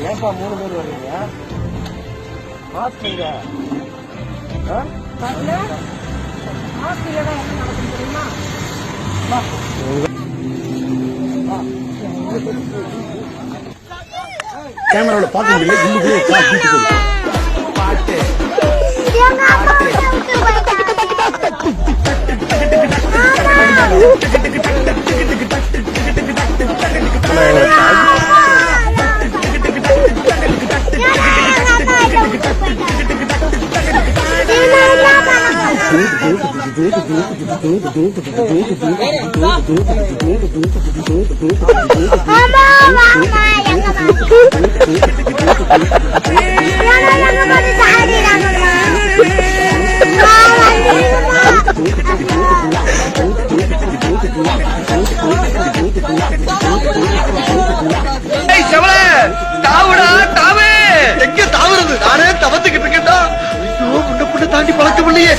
ஏன்பா 3 பேர் வர்றீங்க? மாஸ்க்குங்க கேமராவில் பார்க்க முடியல. பாட்டு நானே தவத்துக்கிட்டு இருக்கேன்டா. ஐயோ புண்ண புண்ண தாண்டி பழக்கம் இல்லையே.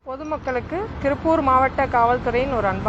பொதுமக்களுக்கு திருப்பூர் மாவட்ட காவல்துறையின் ஒரு அன்பான